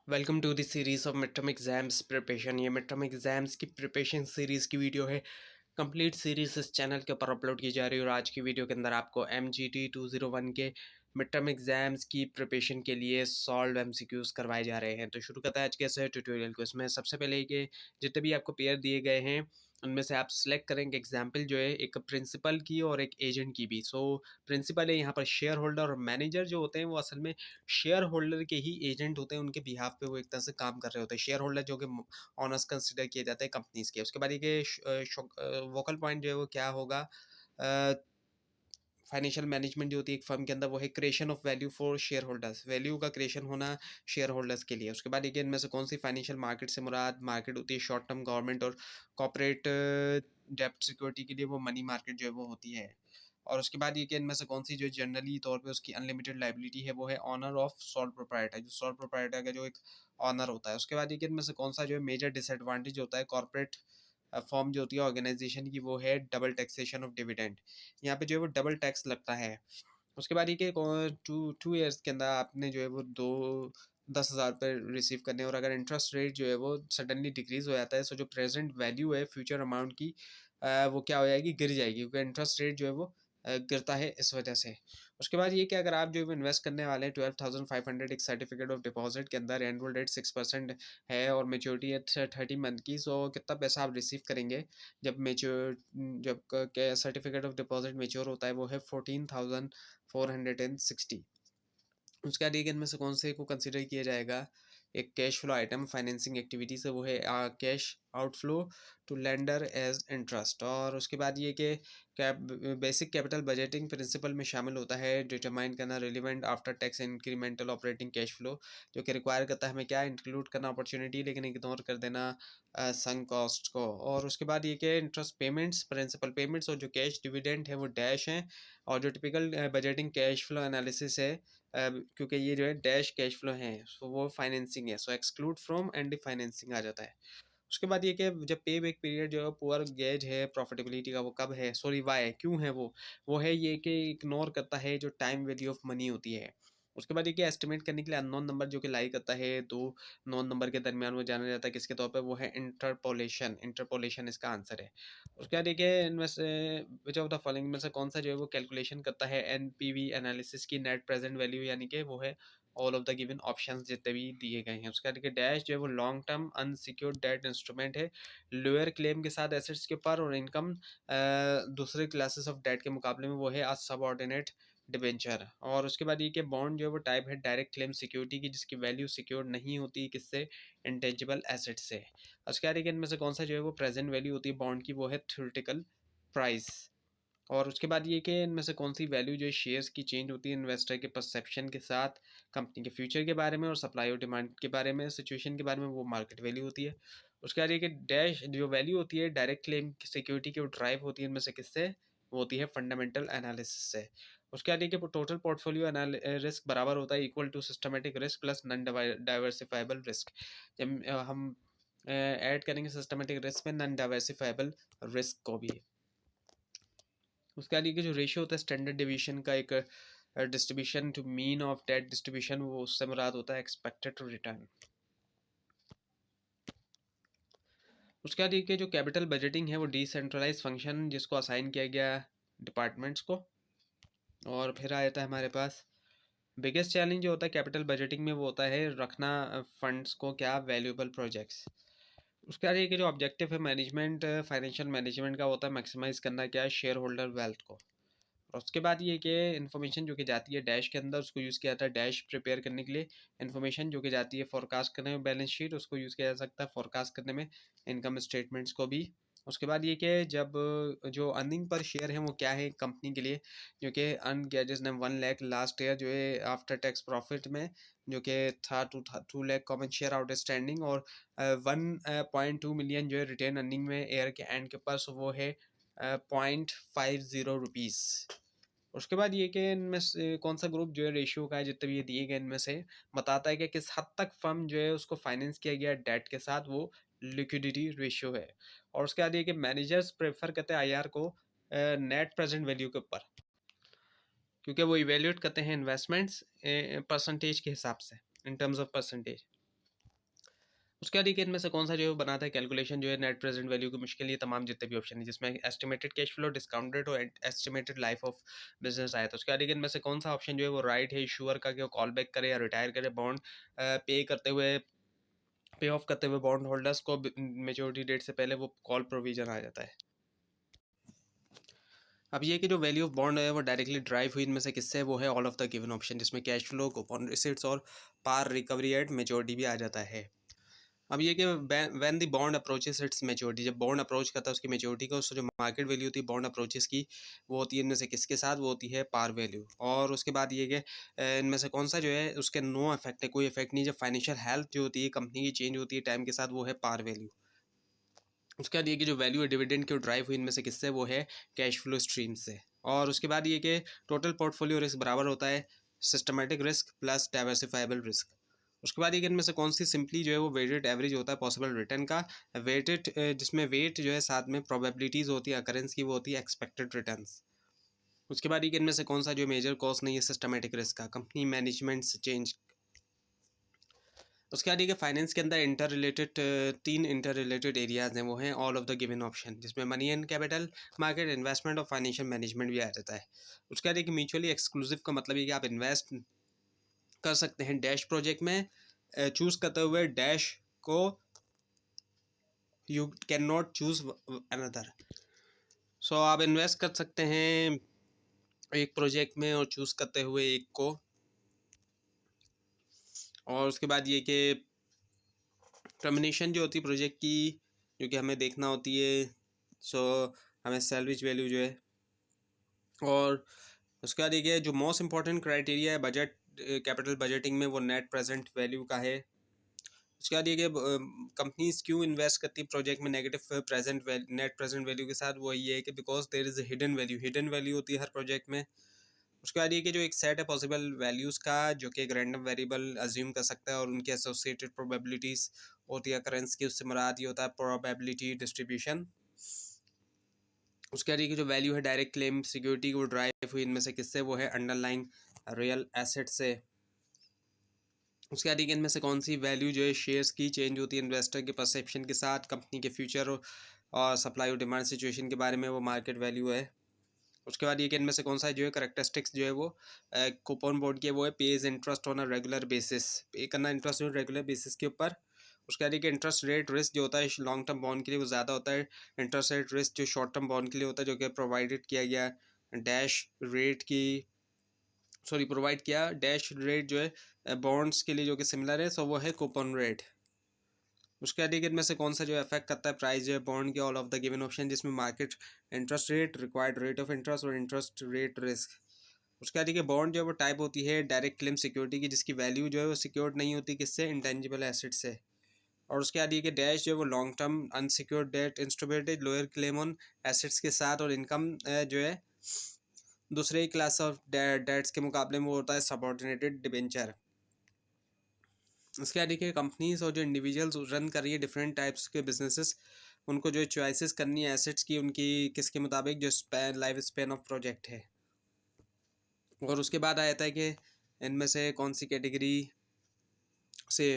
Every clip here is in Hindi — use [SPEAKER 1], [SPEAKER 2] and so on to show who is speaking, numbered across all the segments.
[SPEAKER 1] Welcome to the series of mid term exams preparation. ये मिड टर्म एग्जाम्स की प्रिपरेशन सीरीज की वीडियो है। कंप्लीट सीरीज इस चैनल के ऊपर अपलोड की जा रही है और आज की वीडियो के अंदर आपको MGT 201 के मिड टर्म एग्जाम्स की प्रिपरेशन के लिए सॉल्व MCQs करवाए जा रहे हैं। तो शुरू करते हैं आज के इस ट्यूटोरियल को। इसमें सबसे पहले कि जितने भी आपको पेयर दिए गए हैं उनमें से आप सिलेक्ट करेंगे एग्जाम्पल जो है एक प्रिंसिपल की और एक एजेंट की भी। सो प्रिंसिपल है यहाँ पर शेयर होल्डर, और मैनेजर जो होते हैं वो असल में शेयर होल्डर के ही एजेंट होते हैं, उनके बिहाफ पे वो एक तरह से काम कर रहे होते हैं। शेयर होल्डर जो कि ऑनर्स कंसिडर किए जाते हैं कंपनीज के। उसके बाद ये वोकल पॉइंट जो है वो क्या होगा, फाइनेंशियल मैनेजमेंट जो होती है एक फर्म के अंदर, वो है creation of value for share holders, value का क्रिएशन होना शेयर होल्डर्स के लिए। उसके बाद ये इनमें से कौन सी फाइनेंशियल मार्केट से मुराद मार्केट होती है शॉर्ट टर्म गवर्नमेंट और कॉर्पोरेट डेप्ट सिक्योरिटी के लिए वो मनी मार्केट जो है वो होती है। और उसके बाद ये कि इनमें से कौन सी जो जनरली तौर पे उसकी अनलिमिटेड लाइबिलिटी है वो है ऑनर ऑफ सॉल्ट प्रोप्राइटर, जो सॉल्ट प्रोप्राइटर का जो एक ऑनर होता है। उसके बाद ये कि इनमें से कौन सा जो है मेजर डिसएडवांटेज होता है कॉर्पोरेट फॉर्म जो होती है ऑर्गेनाइजेशन की, वो है डबल टैक्सेशन ऑफ डिविडेंड। यहाँ पे जो है वो डबल टैक्स लगता है। उसके बाद ये कि टू ईयर्स के अंदर आपने जो है वो 10,000 रुपये रिसीव करने, और अगर इंटरेस्ट रेट जो है वो सडनली डिक्रीज हो जाता है, सो जो प्रेजेंट वैल्यू है फ्यूचर अमाउंट की वो क्या हो जाएगी, गिर जाएगी, क्योंकि इंटरेस्ट रेट जो है वो गिरता है इस वजह से। उसके बाद ये कि अगर आप जो इन्वेस्ट करने वाले हैं 12,500 एक सर्टिफिकेट ऑफ डिपॉजिट के अंदर, एनुअल रेट 6% है और मेच्योरिटी है 30 मंथ की, सो कितना पैसा आप रिसीव करेंगे जब सर्टिफिकेट ऑफ डिपॉजिट मेच्योर होता है, वो है 14,460। उसके बाद एक इनमें से कौन से को कंसिडर किया जाएगा एक cash flow item financing activity से, वो है cash outflow to lender as interest. और उसके बाद ये कि बेसिक कैपिटल बजटिंग प्रिंसिपल में शामिल होता है डिटरमाइन करना relevant after tax incremental operating cash flow, जो कि रिक्वायर करता है हमें क्या इंक्लूड करना अपॉर्चुनिटी, लेकिन इग्नोर कर देना संक कॉस्ट को। और उसके बाद ये कि इंटरेस्ट पेमेंट्स प्रिंसिपल पेमेंट्स और जो कैश डिविडेंड है वो डैश हैं। और जो typical budgeting cash flow analysis है, क्योंकि ये जो है डैश कैश फ्लो है, सो वो फाइनेंसिंग है, सो एक्सक्लूड फ्रॉम एंड फाइनेंसिंग आ जाता है। उसके बाद ये कि जब पे बैक पीरियड जो है पुअर गेज है प्रॉफिटेबिलिटी का, वो कब है, सॉरी वाई क्यों है वो है ये कि इग्नोर करता है जो टाइम वैल्यू ऑफ मनी होती है। उसके बाद ये कि एस्टिमेट करने के लिए अननोन नंबर जो कि लाई करता है दो नॉन नंबर के दरमियान, वो जाना जाता है किसके तौर पे, वो है इंटरपोलेशन। इंटरपोलेशन इसका आंसर है। उसके बाद देखिए इनमें से विच ऑफ द फॉलोइंग में से कौन सा जो है वो कैलकुलेशन करता है NPV एनालिसिस की नेट प्रेजेंट वैल्यू, यानी कि वो है all of the given options जितने भी दिए गए हैं। उसका देखिए डैश जो है वो long term unsecured debt instrument है लोअर क्लेम के साथ एसेट्स के ऊपर, और इनकम दूसरे क्लासेस ऑफ डेट के मुकाबले में वो है सबऑर्डिनेट डिबेंचर। और उसके बाद ये कि बॉन्ड जो है वो टाइप है डायरेक्ट क्लेम सिक्योरिटी की, जिसकी वैल्यू सिक्योर नहीं होती किससे, इंटेंजिबल एसेट से। उसके बाद इनमें से कौन सा जो है वो प्रेजेंट वैल्यू होती है बॉन्ड की, वो है थ्योरेटिकल प्राइस। और उसके बाद ये कि इनमें से कौन सी वैल्यू जो है शेयर्स की चेंज होती है इन्वेस्टर के परसेप्शन के साथ कंपनी के फ्यूचर के बारे में और सप्लाई और डिमांड के बारे में सिचुएशन के बारे में, वो मार्केट वैल्यू होती है। उसके बाद ये कि डैश जो वैल्यू होती है डायरेक्ट क्लेम सिक्योरिटी की, वो ड्राइव होती है इनमें से किससे, वो होती है फंडामेंटल एनालिसिस से। उसके बाद ये कि टोटल पोर्टफोलियो रिस्क बराबर होता है equal to systematic risk plus non diversifiable risk. जब हम ऐड करेंगे सिस्टमेटिक रिस्क में नॉन डाइवर्सिफाइबल रिस्क को भी। उसके बाद ये जो रेशियो होता है स्टैंडर्ड डिवीजन का, एक distribution to mean of that distribution, वो उससे मुराद होता है एक्सपेक्टेड टू रिटर्न। उसके बाद ये जो कैपिटल बजटिंग है वो डिसेंट्रलाइज फंक्शन जिसको असाइन किया गया डिपार्टमेंट्स को। और फिर आ जाता है हमारे पास बिगेस्ट चैलेंज जो होता है कैपिटल बजटिंग में, वो होता है रखना फंड्स को क्या वैल्यूएबल प्रोजेक्ट्स। उसके बाद ये कि जो ऑब्जेक्टिव है मैनेजमेंट फाइनेंशियल मैनेजमेंट का होता है मैक्सिमाइज करना क्या है शेयर होल्डर वेल्थ को। और उसके बाद ये कि इन्फॉर्मेशन जो कि जाती है डैश के अंदर, उसको यूज़ किया जाता है डैश प्रिपेयर करने के लिए। इन्फॉर्मेशन जो कि जाती है फोरकास्ट करने में बैलेंस शीट, उसको यूज़ किया जा सकता है फोरकास्ट करने में इनकम स्टेटमेंट्स को भी। उसके बाद ये कि जब जो अर्निंग पर शेयर है वो क्या है कंपनी के लिए, जो कि अर्न किया जिसने 1 लाख लास्ट ईयर जो है आफ्टर टैक्स प्रॉफिट में, जो कि था 2 लाख कॉमन शेयर आउटस्टैंडिंग, और 1.2 मिलियन जो है रिटेन अर्निंग में ईयर के एंड के ऊपर, सो वो है 0.50 रुपीज़। उसके बाद ये कि इनमें से कौन सा ग्रुप जो है रेशियो का है जितने भी ये दिए गए इनमें से बताता है कि किस हद तक फर्म जो है उसको फाइनेंस किया गया डेट के साथ, वो लिक्विडिटी रेशियो है। और उसके बाद ये कि मैनेजर्स प्रेफर करते हैं IR को नेट प्रेजेंट वैल्यू के ऊपर, क्योंकि वो इवेल्यूएट करते हैं इन्वेस्टमेंट्स परसेंटेज के हिसाब से, इन टर्म्स ऑफ परसेंटेज। उसके बाद ये कि इनमें से कौन सा जो है वो बनाता है कैलकुलेशन जो है नेट प्रेजेंट वैल्यू की मुश्किल, ये तमाम जितने भी ऑप्शन है जिसमें एस्टिमेटेड कैश फ्लो, डिस्काउंटेड और एस्टिमेटेड लाइफ ऑफ बिजनेस आया, तो उसके बाद इनमें से कौन सा ऑप्शन जो है वो राइट है इशूअर का कि वो कॉल बैक करे या रिटायर करे बॉन्ड पे करते हुए, पे ऑफ करते हुए बॉन्ड होल्डर्स को मेच्योरिटी डेट से पहले वो कॉल प्रोविजन आ जाता है। अब ये कि जो वैल्यू ऑफ बॉन्ड है वो डायरेक्टली ड्राइव हुई इनमें से किससे, वो है all of the given option, जिसमें कैश फ्लो, कूपन रिसीट्स और पार रिकवरी एट मेच्योरिटी भी आ जाता है। अब ये कि when the bond approaches its maturity, जब बॉन्ड अप्रोच करता है उसकी मेच्योरिटी को, उससे जो मार्केट वैल्यू होती है बॉन्ड अप्रोचेस की, वो होती है इनमें से किसके साथ, वो होती है पार वैल्यू। और उसके बाद ये कि इनमें से कौन सा जो है उसके नो इफेक्ट है, कोई इफेक्ट नहीं, जब फाइनेंशियल हेल्थ जो होती है कंपनी की चेंज होती है टाइम के साथ, वो है पार वैल्यू। उसके बाद ये कि जो वैल्यू है डिविडेंड की ड्राइव हुई इनमें से किससे, वो है कैश फ्लो स्ट्रीम से। और उसके बाद ये कि टोटल पोर्टफोलियो रिस्क बराबर होता है systematic risk plus diversifiable risk. उसके बाद ये कि इनमें से कौन सी सिंपली जो है वो वेटेड एवरेज होता है पॉसिबल रिटर्न का, वेटेड जिसमें वेट जो है साथ में प्रोबेबिलिटीज होती है अकरेंस की, वो होती है एक्सपेक्टेड रिटर्न्स। उसके बाद ये कि इनमें से कौन सा जो मेजर कॉस्ट नहीं है सिस्टमेटिक रिस्क का, कंपनी मैनेजमेंट चेंज। उसके बाद ये कि फाइनेंस के अंदर इंटर रिलेटेड तीन इंटर रिलेटेड एरियाज हैं, वो हैं all of the given option, जिसमें money and capital market, investment और फाइनेंशियल मैनेजमेंट भी आ जाता है। उसके बाद ये कि म्यूचुअली एक्सक्लूसिव का मतलब ये कि आप इन्वेस्ट कर सकते हैं डैश प्रोजेक्ट में चूज करते हुए डैश को, you can not choose another. So आप इन्वेस्ट कर सकते हैं एक प्रोजेक्ट में और चूज करते हुए एक को। और उसके बाद ये कि टर्मिनेशन जो होती है प्रोजेक्ट की, जो कि हमें देखना होती है, सो हमें सैलरीज वैल्यू जो है। और उसके बाद ये जो मोस्ट इंपॉर्टेंट क्राइटेरिया है बजट कैपिटल बजटिंग में, वो नेट प्रेजेंट वैल्यू का है। उसके बाद ये कि कंपनीज क्यों इन्वेस्ट करती है प्रोजेक्ट में negative present net present value के साथ, वो ये है कि because there is hidden value होती है हर प्रोजेक्ट में। उसके बाद ये कि जो एक सेट है पॉसिबल वैल्यूज़ का, जो कि एक रैंडम वेरिएबल अज्यूम कर सकता है और उनकी एसोसिएटेड प्रोबेबिलिटीज़ होती है अकरेंस की, उससे मुराद ये होता है प्रोबेबिलिटी डिस्ट्रीब्यूशन। उसके बाद ये कि जो वैल्यू है डायरेक्ट क्लेम सिक्योरिटी को ड्राइव हुई इनमें से किससे, वो है अंडरलाइन रियल एसेट से। उसके बाद इनमें से कौन सी वैल्यू जो है शेयर्स की चेंज होती है इन्वेस्टर के परसेप्शन के साथ कंपनी के फ्यूचर और सप्लाई और डिमांड सिचुएशन के बारे में, वो मार्केट वैल्यू है। उसके बाद ये कि इनमें से कौन सा जो है करेक्टरिस्टिक्स जो है वो कूपन बोर्ड की, वो है page interest on a regular basis, पे करना इंटरेस्ट जो रेगुलर बेसिस के ऊपर। उसके बाद ये कि इंटरेस्ट रेट रिस्क जो होता है लॉन्ग टर्म बॉन्ड के लिए वो ज़्यादा होता है, इंटरेस्ट रेट रिस्क जो शॉर्ट टर्म बॉन्ड के लिए होता है, जो कि प्रोवाइडेड किया गया डैश रेट की, सॉरी प्रोवाइड किया डैश रेट जो है बॉन्ड्स के लिए जो कि सिमिलर है, सो वो है कूपन रेट। उसके बाद इनमें से कौन सा जो इफेक्ट करता है प्राइस जो है बॉन्ड के, all of the given option, जिसमें market interest rate, required rate of interest और इंटरेस्ट रेट रिस्क। उसके बाद देखिए बॉन्ड जो है वो टाइप होती है डायरेक्ट क्लेम सिक्योरिटी की, जिसकी वैल्यू जो है वो सिक्योर्ड नहीं होती किससे, इंटेंजिबल एसेट से। और उसके बाद ये कि डैश जो है वो long term unsecured debt instrument, lower claim on assets के साथ, और इनकम जो है दूसरे क्लास ऑफ डेट्स के मुकाबले में वो होता है सबऑर्डिनेटेड डिबेंचर। उसके बाद देखिए कंपनीज और जो इंडिविजुअल्स रन कर रही है डिफरेंट टाइप्स के बिजनेसेस, उनको जो चॉइसेस करनी है एसेट्स की, उनकी किसके मुताबिक जो span life span of project है। और उसके बाद आ जाता है कि इनमें से कौन सी कैटेगरी से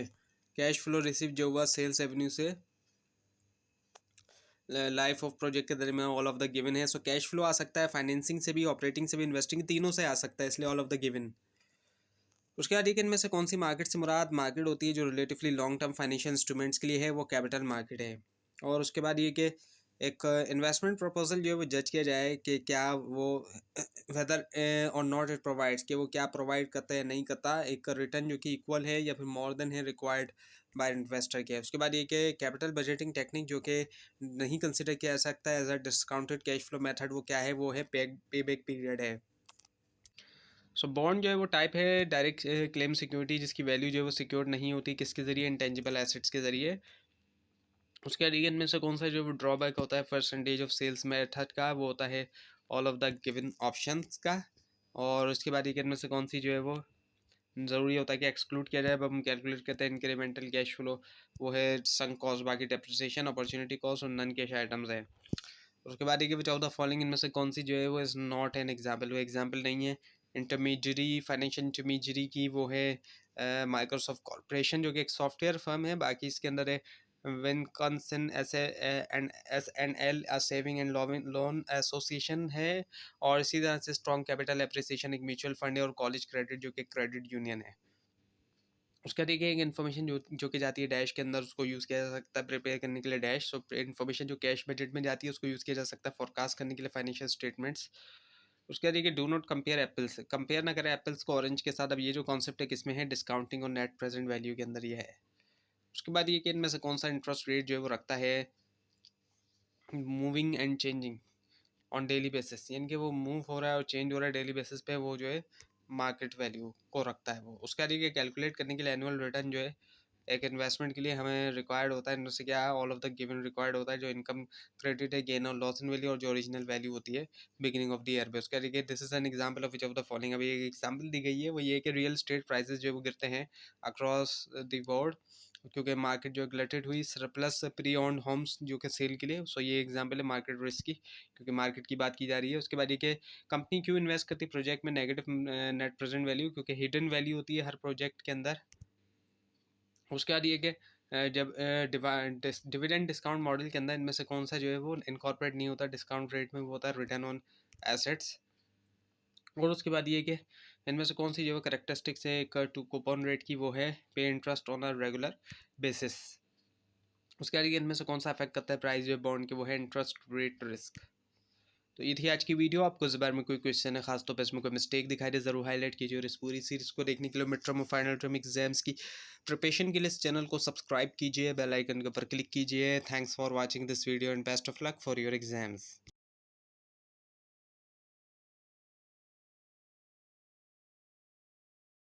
[SPEAKER 1] कैश फ्लो रिसीव जो हुआ सेल्स रेवेन्यू से लाइफ ऑफ प्रोजेक्ट के दरमियान ऑल ऑफ द गिवन है। सो कैश फ्लो आ सकता है फाइनेंसिंग से भी, ऑपरेटिंग से भी, इन्वेस्टिंग, तीनों से आ सकता है, इसलिए ऑल ऑफ द गिवन। उसके बाद इनमें से कौन सी मार्केट से मुराद मार्केट होती है जो relatively long term financial instruments के लिए है, वो कैपिटल मार्केट है। और उसके बाद ये कि एक इन्वेस्टमेंट प्रपोजल जो है वो जज किया जाए कि क्या वो वेदर और नॉट इट प्रोवाइड्स, कि वो क्या प्रोवाइड करता है या नहीं करता, एक रिटर्न जो कि इक्वल है या फिर मोर देन है रिक्वायर्ड बाय इन्वेस्टर के। उसके बाद ये कि कैपिटल बजटिंग टेक्निक जो कि नहीं कंसिडर किया जा सकता है as a discounted cash flow method, वो क्या है, वो है पे बैक पीरियड है। सो बॉन्ड जो है वो टाइप है डायरेक्ट क्लेम सिक्योरिटी, जिसकी वैल्यू जो है वो सिक्योर्ड नहीं होती किसके ज़रिए, इंटेंजिबल एसेट्स के ज़रिए। उसके बाद में से कौन सा जो वो ड्रॉबैक होता है परसेंटेज ऑफ सेल्स मेथड का, वो होता है all of the given options का। और उसके बाद में से कौन सी जो है वो ज़रूरी होता है कि एक्सक्लूड किया जाए, अब हम कैलकुलेट करते हैं इंक्रीमेंटल कैश फ्लो, वो है संक कॉस्ट, बाकी डेप्रिसिएशन, अपॉर्चुनिटी कॉस्ट और नन कैश आइटम्स है। उसके बाद विच ऑफ द फॉलोइंग इनमें से कौन सी जो है वो इज़ नॉट एन एग्जाम्पल, वो एग्जाम्पल नहीं है। इंटरमीडियरी फाइनेंशियल इंटरमीडियरी की वो है माइक्रोसॉफ्ट कॉर्पोरेशन जो कि एक सॉफ्टवेयर फर्म है। बाकी इसके अंदर है Wisconsin S N L saving and loan association है, और इसी तरह से स्ट्रॉन्ग कैपिटल एप्रिसिएशन एक म्यूचुअल फंड है, और कॉलेज क्रेडिट जो कि क्रेडिट यूनियन है। उसका देखिए एक इन्फॉर्मेशन जो कि जाती है डैश के अंदर, उसको यूज़ किया जा सकता है प्रिपेयर करने के लिए डैश। सो इन्फॉर्मेशन जो कैश बजट में जाती है उसको यूज़ किया जा सकता है फोरकास्ट करने के लिए फाइनेंशियल स्टेटमेंट्स। उसके देखिए do not compare apples, compare ना करें एप्पल्स को ऑरेंज के साथ। अब ये जो कॉन्सेप्ट है किसमें है, डिस्काउंटिंग और नेट प्रेजेंट वैल्यू के अंदर ये है। उसके बाद ये कि इनमें से कौन सा इंटरेस्ट रेट जो है वो रखता है moving and changing on daily basis, यानी कि वो मूव हो रहा है और चेंज हो रहा है डेली बेसिस पे, वो जो है मार्केट वैल्यू को रखता है वो। उसका देखिए कैलकुलेट करने के लिए एनुअल रिटर्न जो है एक इन्वेस्टमेंट के लिए हमें रिक्वायर्ड होता है, इनमें से क्या है all of the given required होता है, जो इनकम क्रेडिट है, गेन और लॉस इन वैल्यू, और जो ओरिजिनल वैल्यू होती है बिगिनिंग ऑफ द ईयर पे। उसका देखिए this is an example of which of the following. अभी एक एग्जांपल दी गई है, वो ये है कि रियल स्टेट प्राइसेस जो है वो गिरते हैं अक्रॉस द वर्ल्ड, क्योंकि मार्केट जो ग्लटेड हुई सरप्लस प्री ओन्ड होम्स जो कि सेल के लिए। सो ये एग्जांपल है मार्केट रिस्क की, क्योंकि मार्केट की बात की जा रही है। उसके बाद ये कि कंपनी क्यों इन्वेस्ट करती है प्रोजेक्ट में नेगेटिव नेट प्रेजेंट वैल्यू, क्योंकि हिडन वैल्यू होती है हर प्रोजेक्ट के अंदर। उसके बाद ये कि जब डिविडेंड डिस्काउंट मॉडल के अंदर इनमें से कौन सा जो है वो इनकॉर्पोरेट नहीं होता डिस्काउंट रेट में, वो होता है रिटर्न ऑन एसेट्स। और उसके बाद ये कि इनमें से कौन सी जो है करेक्टरिस्टिक्स है एक टू कूपन रेट की, वो है पे interest on a regular basis. उसके बाद इनमें से कौन सा अफेक्ट करता है प्राइस जो बॉन्ड के, वो है इंटरेस्ट रेट रिस्क। तो ये थी आज की वीडियो। आपको इस बारे में कोई क्वेश्चन है, खासतौर पर इसमें कोई मिस्टेक दिखाई दे, जरूर हाईलाइट कीजिए। और इस पूरी सीरीज को देखने के लिए मिड टर्म और फाइनल टर्म एग्जाम्स की प्रिपरेशन के लिए इस चैनल को सब्सक्राइब कीजिए, बेल आइकन के ऊपर क्लिक कीजिए। Thanks for watching this video and best of luck for your exams.